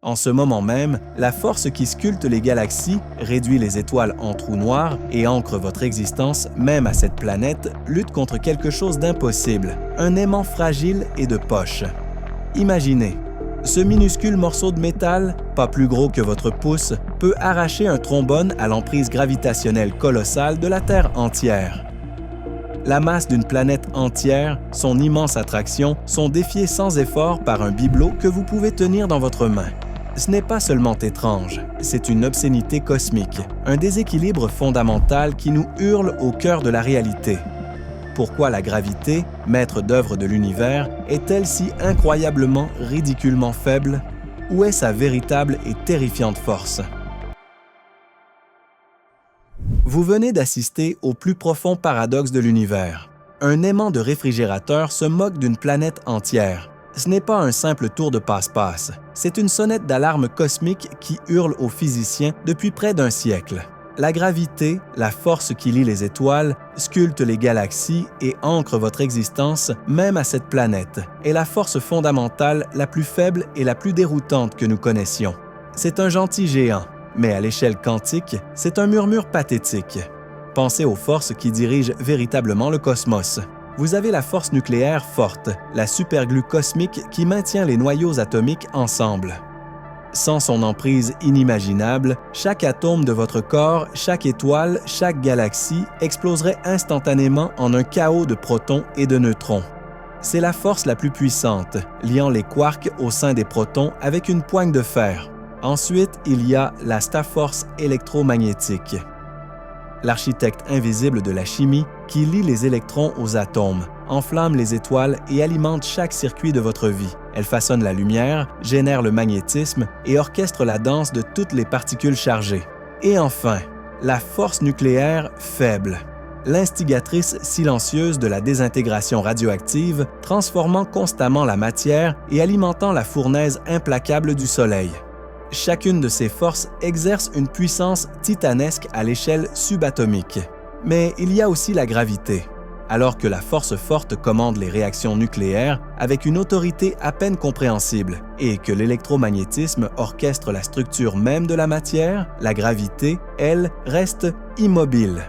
En ce moment même, la force qui sculpte les galaxies, réduit les étoiles en trous noirs et ancre votre existence même à cette planète, lutte contre quelque chose d'impossible, un aimant fragile et de poche. Imaginez, ce minuscule morceau de métal, pas plus gros que votre pouce, peut arracher un trombone à l'emprise gravitationnelle colossale de la Terre entière. La masse d'une planète entière, son immense attraction, sont défiées sans effort par un bibelot que vous pouvez tenir dans votre main. Ce n'est pas seulement étrange, c'est une obscénité cosmique, un déséquilibre fondamental qui nous hurle au cœur de la réalité. Pourquoi la gravité, maître d'œuvre de l'univers, est-elle si incroyablement, ridiculement faible? Où est sa véritable et terrifiante force? Vous venez d'assister au plus profond paradoxe de l'univers. Un aimant de réfrigérateur se moque d'une planète entière. Ce n'est pas un simple tour de passe-passe, c'est une sonnette d'alarme cosmique qui hurle aux physiciens depuis près d'un siècle. La gravité, la force qui lie les étoiles, sculpte les galaxies et ancre votre existence même à cette planète, est la force fondamentale la plus faible et la plus déroutante que nous connaissions. C'est un gentil géant, mais à l'échelle quantique, c'est un murmure pathétique. Pensez aux forces qui dirigent véritablement le cosmos. Vous avez la force nucléaire forte, la superglue cosmique qui maintient les noyaux atomiques ensemble. Sans son emprise inimaginable, chaque atome de votre corps, chaque étoile, chaque galaxie exploserait instantanément en un chaos de protons et de neutrons. C'est la force la plus puissante, liant les quarks au sein des protons avec une poigne de fer. Ensuite, il y a la Staff-Force électromagnétique, l'architecte invisible de la chimie qui lie les électrons aux atomes, enflamme les étoiles et alimente chaque circuit de votre vie. Elle façonne la lumière, génère le magnétisme et orchestre la danse de toutes les particules chargées. Et enfin, la force nucléaire faible, l'instigatrice silencieuse de la désintégration radioactive, transformant constamment la matière et alimentant la fournaise implacable du Soleil. Chacune de ces forces exerce une puissance titanesque à l'échelle subatomique. Mais il y a aussi la gravité. Alors que la force forte commande les réactions nucléaires avec une autorité à peine compréhensible et que l'électromagnétisme orchestre la structure même de la matière, la gravité, elle, reste immobile,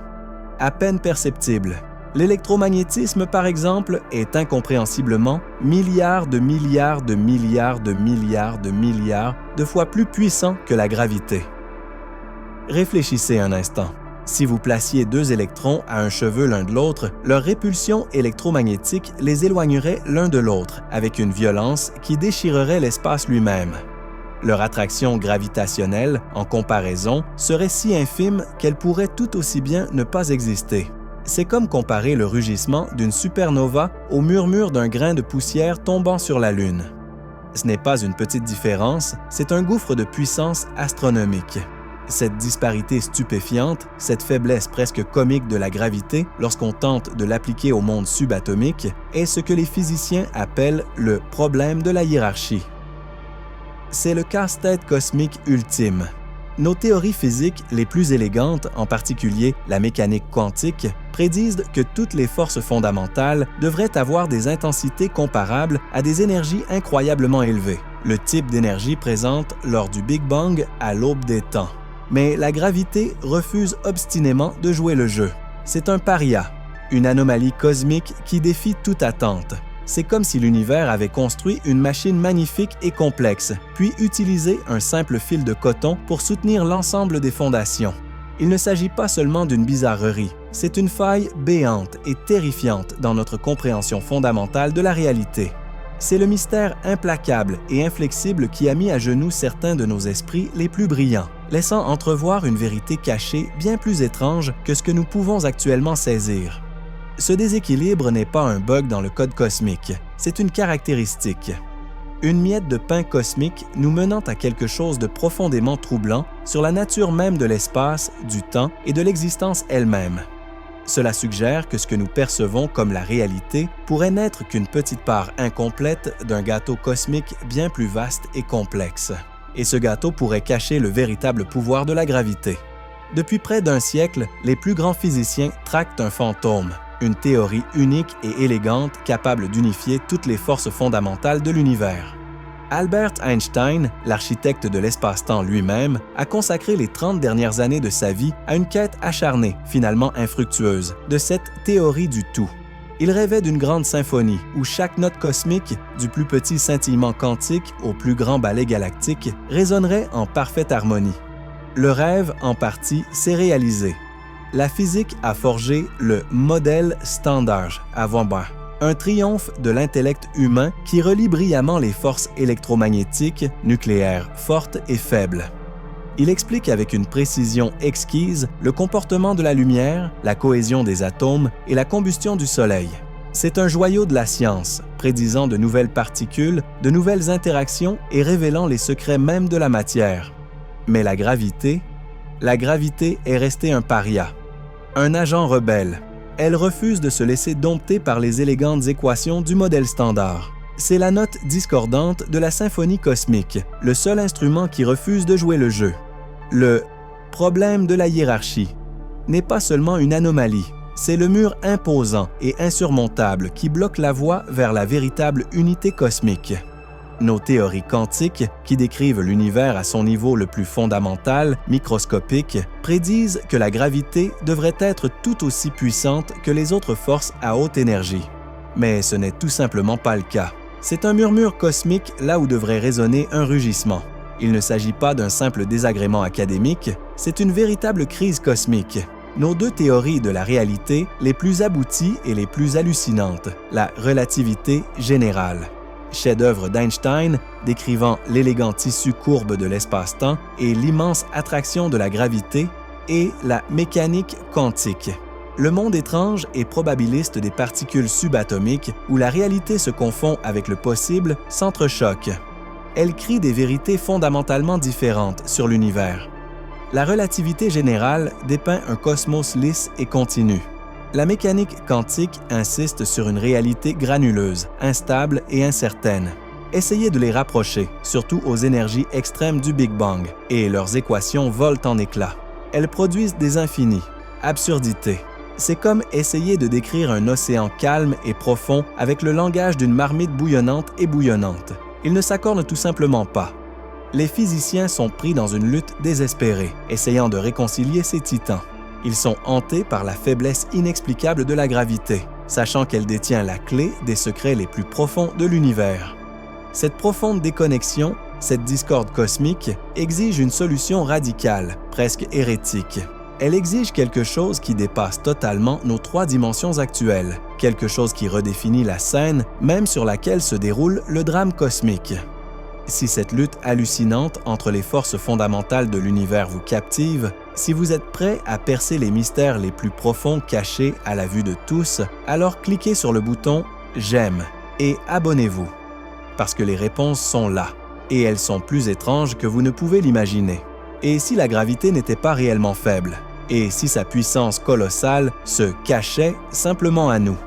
à peine perceptible. L'électromagnétisme, par exemple, est incompréhensiblement milliards de milliards de milliards de milliards de milliards de fois plus puissant que la gravité. Réfléchissez un instant. Si vous placiez deux électrons à un cheveu l'un de l'autre, leur répulsion électromagnétique les éloignerait l'un de l'autre avec une violence qui déchirerait l'espace lui-même. Leur attraction gravitationnelle, en comparaison, serait si infime qu'elle pourrait tout aussi bien ne pas exister. C'est comme comparer le rugissement d'une supernova au murmure d'un grain de poussière tombant sur la Lune. Ce n'est pas une petite différence, c'est un gouffre de puissance astronomique. Cette disparité stupéfiante, cette faiblesse presque comique de la gravité lorsqu'on tente de l'appliquer au monde subatomique, est ce que les physiciens appellent le problème de la hiérarchie. C'est le casse-tête cosmique ultime. Nos théories physiques les plus élégantes, en particulier la mécanique quantique, prédisent que toutes les forces fondamentales devraient avoir des intensités comparables à des énergies incroyablement élevées, le type d'énergie présente lors du Big Bang à l'aube des temps. Mais la gravité refuse obstinément de jouer le jeu. C'est un paria, une anomalie cosmique qui défie toute attente. C'est comme si l'univers avait construit une machine magnifique et complexe, puis utilisé un simple fil de coton pour soutenir l'ensemble des fondations. Il ne s'agit pas seulement d'une bizarrerie, c'est une faille béante et terrifiante dans notre compréhension fondamentale de la réalité. C'est le mystère implacable et inflexible qui a mis à genoux certains de nos esprits les plus brillants, laissant entrevoir une vérité cachée bien plus étrange que ce que nous pouvons actuellement saisir. Ce déséquilibre n'est pas un bug dans le code cosmique, c'est une caractéristique. Une miette de pain cosmique nous menant à quelque chose de profondément troublant sur la nature même de l'espace, du temps et de l'existence elle-même. Cela suggère que ce que nous percevons comme la réalité pourrait n'être qu'une petite part incomplète d'un gâteau cosmique bien plus vaste et complexe. Et ce gâteau pourrait cacher le véritable pouvoir de la gravité. Depuis près d'un siècle, les plus grands physiciens tractent un fantôme, une théorie unique et élégante capable d'unifier toutes les forces fondamentales de l'univers. Albert Einstein, l'architecte de l'espace-temps lui-même, a consacré les 30 dernières années de sa vie à une quête acharnée, finalement infructueuse, de cette théorie du tout. Il rêvait d'une grande symphonie où chaque note cosmique, du plus petit scintillement quantique au plus grand ballet galactique, résonnerait en parfaite harmonie. Le rêve, en partie, s'est réalisé. La physique a forgé le modèle Standard à Von Neumann, un triomphe de l'intellect humain qui relie brillamment les forces électromagnétiques, nucléaires fortes et faibles. Il explique avec une précision exquise le comportement de la lumière, la cohésion des atomes et la combustion du Soleil. C'est un joyau de la science, prédisant de nouvelles particules, de nouvelles interactions et révélant les secrets même de la matière. Mais la gravité est restée un paria, un agent rebelle. Elle refuse de se laisser dompter par les élégantes équations du modèle standard. C'est la note discordante de la symphonie cosmique, le seul instrument qui refuse de jouer le jeu. Le problème de la hiérarchie n'est pas seulement une anomalie, c'est le mur imposant et insurmontable qui bloque la voie vers la véritable unité cosmique. Nos théories quantiques, qui décrivent l'univers à son niveau le plus fondamental, microscopique, prédisent que la gravité devrait être tout aussi puissante que les autres forces à haute énergie. Mais ce n'est tout simplement pas le cas. C'est un murmure cosmique là où devrait résonner un rugissement. Il ne s'agit pas d'un simple désagrément académique, c'est une véritable crise cosmique. Nos deux théories de la réalité les plus abouties et les plus hallucinantes, la relativité générale, chef-d'œuvre d'Einstein décrivant l'élégant tissu courbe de l'espace-temps et l'immense attraction de la gravité, et la mécanique quantique, le monde étrange et probabiliste des particules subatomiques où la réalité se confond avec le possible s'entrechoque. Elle crie des vérités fondamentalement différentes sur l'univers. La relativité générale dépeint un cosmos lisse et continu. La mécanique quantique insiste sur une réalité granuleuse, instable et incertaine. Essayez de les rapprocher, surtout aux énergies extrêmes du Big Bang, et leurs équations volent en éclats. Elles produisent des infinis. Absurdité. C'est comme essayer de décrire un océan calme et profond avec le langage d'une marmite bouillonnante et bouillonnante. Ils ne s'accordent tout simplement pas. Les physiciens sont pris dans une lutte désespérée, essayant de réconcilier ces titans. Ils sont hantés par la faiblesse inexplicable de la gravité, sachant qu'elle détient la clé des secrets les plus profonds de l'univers. Cette profonde déconnexion, cette discorde cosmique, exige une solution radicale, presque hérétique. Elle exige quelque chose qui dépasse totalement nos trois dimensions actuelles, quelque chose qui redéfinit la scène même sur laquelle se déroule le drame cosmique. Si cette lutte hallucinante entre les forces fondamentales de l'univers vous captive, si vous êtes prêt à percer les mystères les plus profonds cachés à la vue de tous, alors cliquez sur le bouton « J'aime » et abonnez-vous. Parce que les réponses sont là, et elles sont plus étranges que vous ne pouvez l'imaginer. Et si la gravité n'était pas réellement faible? Et si sa puissance colossale se cachait simplement à nous?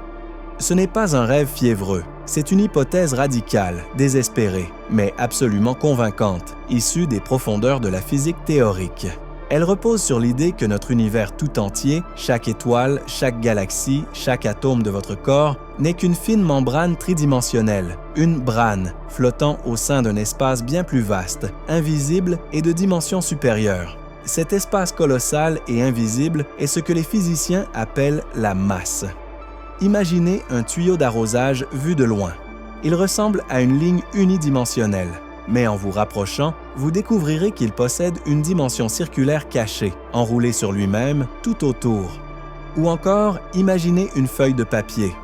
Ce n'est pas un rêve fiévreux, c'est une hypothèse radicale, désespérée, mais absolument convaincante, issue des profondeurs de la physique théorique. Elle repose sur l'idée que notre univers tout entier, chaque étoile, chaque galaxie, chaque atome de votre corps, n'est qu'une fine membrane tridimensionnelle, une brane, flottant au sein d'un espace bien plus vaste, invisible et de dimension supérieure. Cet espace colossal et invisible est ce que les physiciens appellent la masse. Imaginez un tuyau d'arrosage vu de loin. Il ressemble à une ligne unidimensionnelle, mais en vous rapprochant, vous découvrirez qu'il possède une dimension circulaire cachée, enroulée sur lui-même tout autour. Ou encore, imaginez une feuille de papier.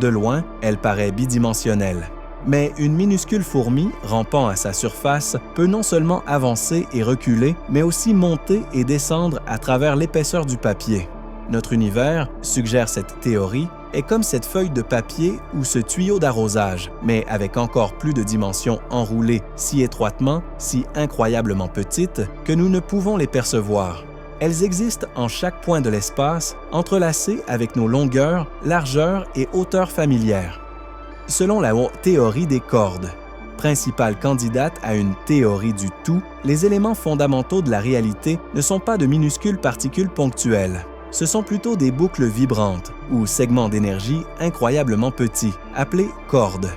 De loin, elle paraît bidimensionnelle. Mais une minuscule fourmi, rampant à sa surface, peut non seulement avancer et reculer, mais aussi monter et descendre à travers l'épaisseur du papier. Notre univers, suggère cette théorie, est comme cette feuille de papier ou ce tuyau d'arrosage, mais avec encore plus de dimensions enroulées si étroitement, si incroyablement petites, que nous ne pouvons les percevoir. Elles existent en chaque point de l'espace, entrelacées avec nos longueurs, largeurs et hauteurs familières. Selon la théorie des cordes, principale candidate à une théorie du tout, les éléments fondamentaux de la réalité ne sont pas de minuscules particules ponctuelles. Ce sont plutôt des boucles vibrantes ou segments d'énergie incroyablement petits, appelés cordes.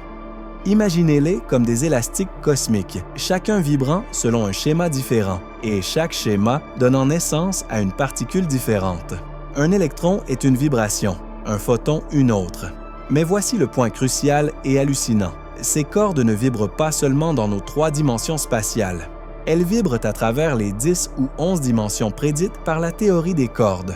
Imaginez-les comme des élastiques cosmiques, chacun vibrant selon un schéma différent, et chaque schéma donnant naissance à une particule différente. Un électron est une vibration, un photon une autre. Mais voici le point crucial et hallucinant. Ces cordes ne vibrent pas seulement dans nos 3 dimensions spatiales. Elles vibrent à travers les 10 ou 11 dimensions prédites par la théorie des cordes.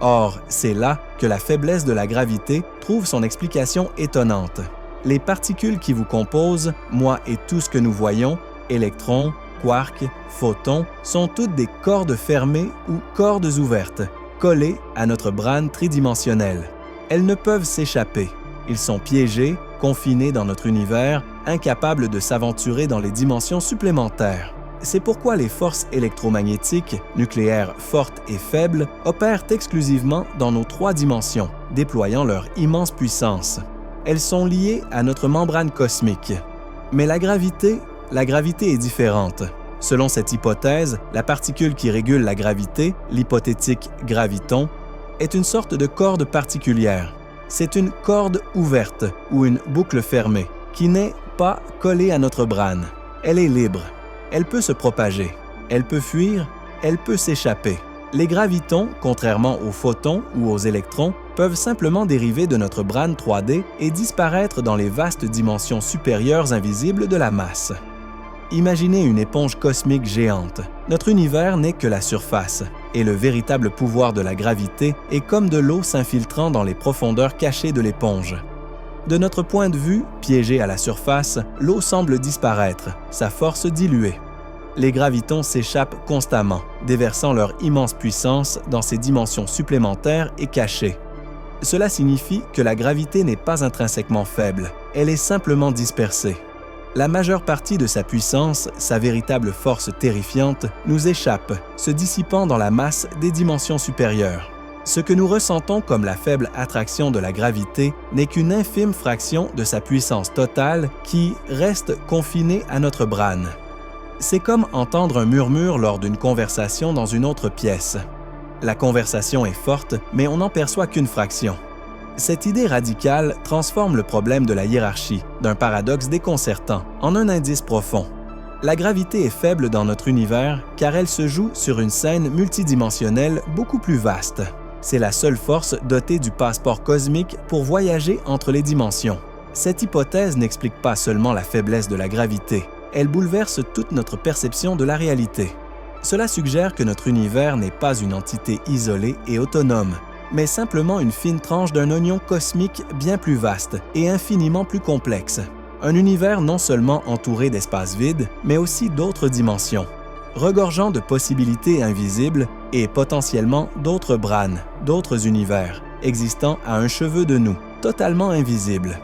Or, c'est là que la faiblesse de la gravité trouve son explication étonnante. Les particules qui vous composent, moi et tout ce que nous voyons, électrons, quarks, photons, sont toutes des cordes fermées ou cordes ouvertes, collées à notre brane tridimensionnelle. Elles ne peuvent s'échapper. Ils sont piégés, confinés dans notre univers, incapables de s'aventurer dans les dimensions supplémentaires. C'est pourquoi les forces électromagnétiques, nucléaires fortes et faibles, opèrent exclusivement dans nos 3 dimensions, déployant leur immense puissance. Elles sont liées à notre membrane cosmique. Mais la gravité est différente. Selon cette hypothèse, la particule qui régule la gravité, l'hypothétique graviton, est une sorte de corde particulière. C'est une corde ouverte ou une boucle fermée qui n'est pas collée à notre brane. Elle est libre. Elle peut se propager. Elle peut fuir. Elle peut s'échapper. Les gravitons, contrairement aux photons ou aux électrons, peuvent simplement dériver de notre brane 3D et disparaître dans les vastes dimensions supérieures invisibles de la masse. Imaginez une éponge cosmique géante. Notre univers n'est que la surface, et le véritable pouvoir de la gravité est comme de l'eau s'infiltrant dans les profondeurs cachées de l'éponge. De notre point de vue, piégée à la surface, l'eau semble disparaître, sa force diluée. Les gravitons s'échappent constamment, déversant leur immense puissance dans ces dimensions supplémentaires et cachées. Cela signifie que la gravité n'est pas intrinsèquement faible, elle est simplement dispersée. La majeure partie de sa puissance, sa véritable force terrifiante, nous échappe, se dissipant dans la masse des dimensions supérieures. Ce que nous ressentons comme la faible attraction de la gravité n'est qu'une infime fraction de sa puissance totale qui reste confinée à notre brane. C'est comme entendre un murmure lors d'une conversation dans une autre pièce. La conversation est forte, mais on n'en perçoit qu'une fraction. Cette idée radicale transforme le problème de la hiérarchie, d'un paradoxe déconcertant, en un indice profond. La gravité est faible dans notre univers car elle se joue sur une scène multidimensionnelle beaucoup plus vaste. C'est la seule force dotée du passeport cosmique pour voyager entre les dimensions. Cette hypothèse n'explique pas seulement la faiblesse de la gravité, elle bouleverse toute notre perception de la réalité. Cela suggère que notre univers n'est pas une entité isolée et autonome, mais simplement une fine tranche d'un oignon cosmique bien plus vaste et infiniment plus complexe. Un univers non seulement entouré d'espaces vides, mais aussi d'autres dimensions, regorgeant de possibilités invisibles et potentiellement d'autres branes, d'autres univers, existant à un cheveu de nous, totalement invisibles.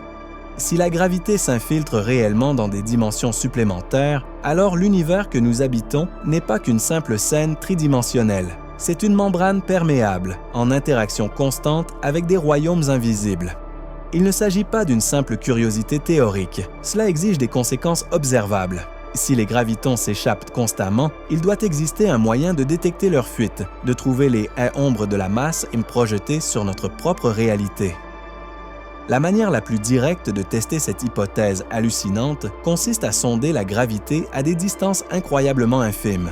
Si la gravité s'infiltre réellement dans des dimensions supplémentaires, alors l'univers que nous habitons n'est pas qu'une simple scène tridimensionnelle. C'est une membrane perméable, en interaction constante avec des royaumes invisibles. Il ne s'agit pas d'une simple curiosité théorique, cela exige des conséquences observables. Si les gravitons s'échappent constamment, il doit exister un moyen de détecter leur fuite, de trouver les ombres de la masse et me projeter sur notre propre réalité. La manière la plus directe de tester cette hypothèse hallucinante consiste à sonder la gravité à des distances incroyablement infimes.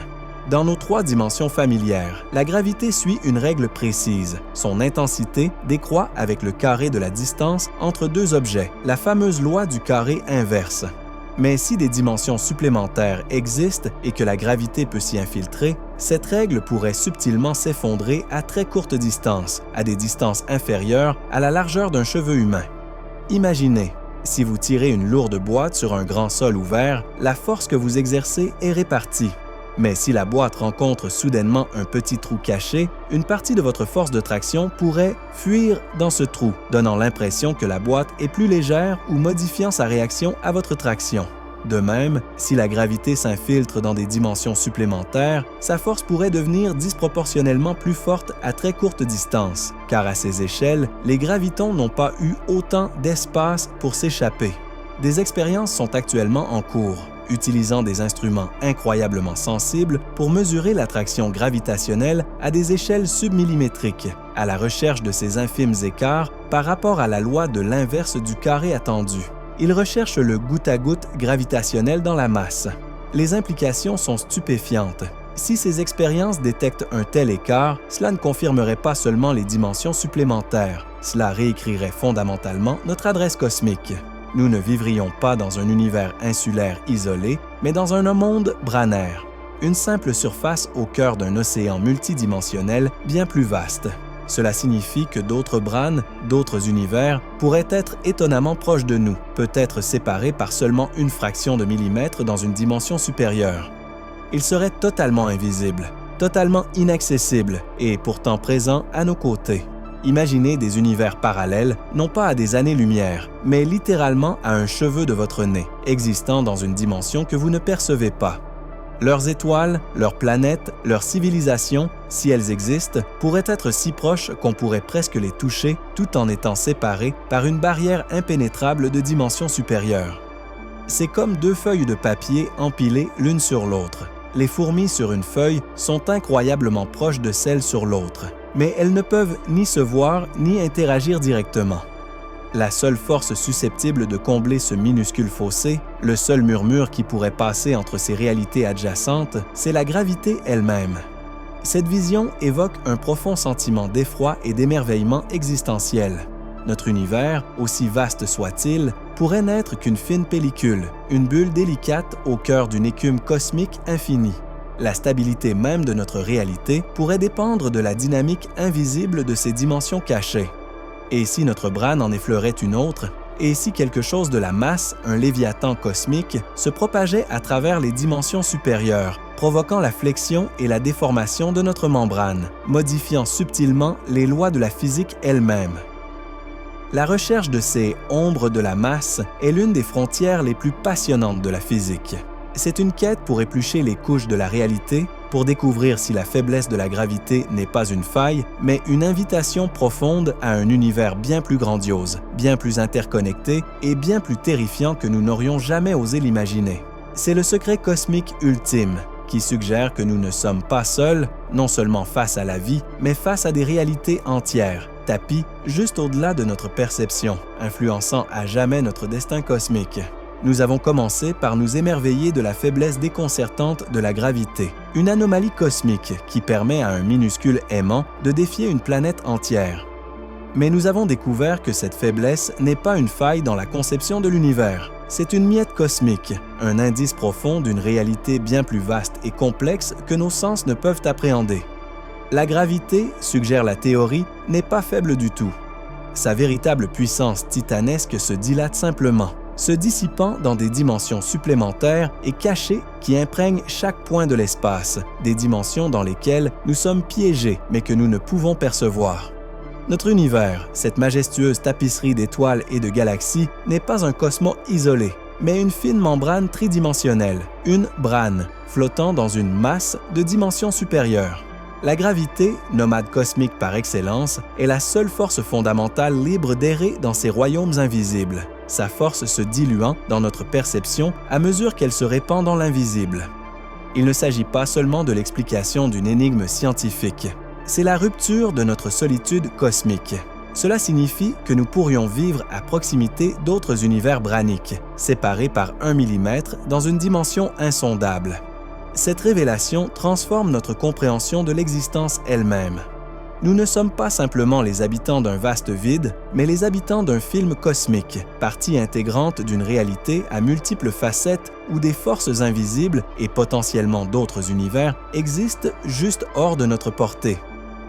Dans nos 3 dimensions familières, la gravité suit une règle précise. Son intensité décroît avec le carré de la distance entre 2 objets, la fameuse loi du carré inverse. Mais si des dimensions supplémentaires existent et que la gravité peut s'y infiltrer, cette règle pourrait subtilement s'effondrer à très courte distance, à des distances inférieures à la largeur d'un cheveu humain. Imaginez, si vous tirez une lourde boîte sur un grand sol ouvert, la force que vous exercez est répartie. Mais si la boîte rencontre soudainement un petit trou caché, une partie de votre force de traction pourrait fuir dans ce trou, donnant l'impression que la boîte est plus légère ou modifiant sa réaction à votre traction. De même, si la gravité s'infiltre dans des dimensions supplémentaires, sa force pourrait devenir disproportionnellement plus forte à très courte distance, car à ces échelles, les gravitons n'ont pas eu autant d'espace pour s'échapper. Des expériences sont actuellement en cours, utilisant des instruments incroyablement sensibles pour mesurer l'attraction gravitationnelle à des échelles submillimétriques, à la recherche de ces infimes écarts par rapport à la loi de l'inverse du carré attendu. Il recherche le goutte-à-goutte gravitationnel dans la masse. Les implications sont stupéfiantes. Si ces expériences détectent un tel écart, cela ne confirmerait pas seulement les dimensions supplémentaires, cela réécrirait fondamentalement notre adresse cosmique. Nous ne vivrions pas dans un univers insulaire isolé, mais dans un monde branaire, une simple surface au cœur d'un océan multidimensionnel bien plus vaste. Cela signifie que d'autres branes, d'autres univers, pourraient être étonnamment proches de nous, peut-être séparés par seulement une fraction de millimètre dans une dimension supérieure. Ils seraient totalement invisibles, totalement inaccessibles et pourtant présents à nos côtés. Imaginez des univers parallèles, non pas à des années-lumière, mais littéralement à un cheveu de votre nez, existant dans une dimension que vous ne percevez pas. Leurs étoiles, leurs planètes, leurs civilisations, si elles existent, pourraient être si proches qu'on pourrait presque les toucher tout en étant séparés par une barrière impénétrable de dimensions supérieures. C'est comme deux feuilles de papier empilées l'une sur l'autre. Les fourmis sur une feuille sont incroyablement proches de celles sur l'autre, mais elles ne peuvent ni se voir ni interagir directement. La seule force susceptible de combler ce minuscule fossé, le seul murmure qui pourrait passer entre ces réalités adjacentes, c'est la gravité elle-même. Cette vision évoque un profond sentiment d'effroi et d'émerveillement existentiel. Notre univers, aussi vaste soit-il, pourrait n'être qu'une fine pellicule, une bulle délicate au cœur d'une écume cosmique infinie. La stabilité même de notre réalité pourrait dépendre de la dynamique invisible de ces dimensions cachées. Et si notre brane en effleurait une autre, et si quelque chose de la masse, un léviathan cosmique, se propageait à travers les dimensions supérieures, provoquant la flexion et la déformation de notre membrane, modifiant subtilement les lois de la physique elle-même. La recherche de ces « ombres de la masse » est l'une des frontières les plus passionnantes de la physique. C'est une quête pour éplucher les couches de la réalité, pour découvrir si la faiblesse de la gravité n'est pas une faille, mais une invitation profonde à un univers bien plus grandiose, bien plus interconnecté et bien plus terrifiant que nous n'aurions jamais osé l'imaginer. C'est le secret cosmique ultime, qui suggère que nous ne sommes pas seuls, non seulement face à la vie, mais face à des réalités entières, tapies juste au-delà de notre perception, influençant à jamais notre destin cosmique. Nous avons commencé par nous émerveiller de la faiblesse déconcertante de la gravité, une anomalie cosmique qui permet à un minuscule aimant de défier une planète entière. Mais nous avons découvert que cette faiblesse n'est pas une faille dans la conception de l'univers. C'est une miette cosmique, un indice profond d'une réalité bien plus vaste et complexe que nos sens ne peuvent appréhender. La gravité, suggère la théorie, n'est pas faible du tout. Sa véritable puissance titanesque se dilate simplement, se dissipant dans des dimensions supplémentaires et cachées qui imprègnent chaque point de l'espace, des dimensions dans lesquelles nous sommes piégés mais que nous ne pouvons percevoir. Notre univers, cette majestueuse tapisserie d'étoiles et de galaxies, n'est pas un cosmos isolé, mais une fine membrane tridimensionnelle, une brane, flottant dans une masse de dimensions supérieures. La gravité, nomade cosmique par excellence, est la seule force fondamentale libre d'errer dans ces royaumes invisibles, sa force se diluant dans notre perception à mesure qu'elle se répand dans l'invisible. Il ne s'agit pas seulement de l'explication d'une énigme scientifique, c'est la rupture de notre solitude cosmique. Cela signifie que nous pourrions vivre à proximité d'autres univers braniques, séparés par 1 millimètre dans une dimension insondable. Cette révélation transforme notre compréhension de l'existence elle-même. Nous ne sommes pas simplement les habitants d'un vaste vide, mais les habitants d'un film cosmique, partie intégrante d'une réalité à multiples facettes où des forces invisibles et potentiellement d'autres univers existent juste hors de notre portée.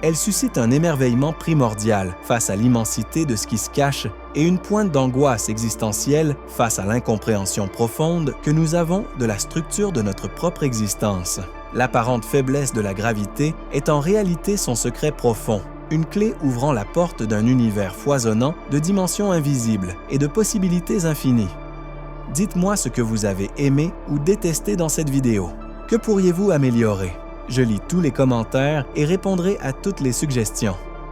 Elle suscite un émerveillement primordial face à l'immensité de ce qui se cache et une pointe d'angoisse existentielle face à l'incompréhension profonde que nous avons de la structure de notre propre existence. L'apparente faiblesse de la gravité est en réalité son secret profond, une clé ouvrant la porte d'un univers foisonnant de dimensions invisibles et de possibilités infinies. Dites-moi ce que vous avez aimé ou détesté dans cette vidéo. Que pourriez-vous améliorer? Je lis tous les commentaires et répondrai à toutes les suggestions.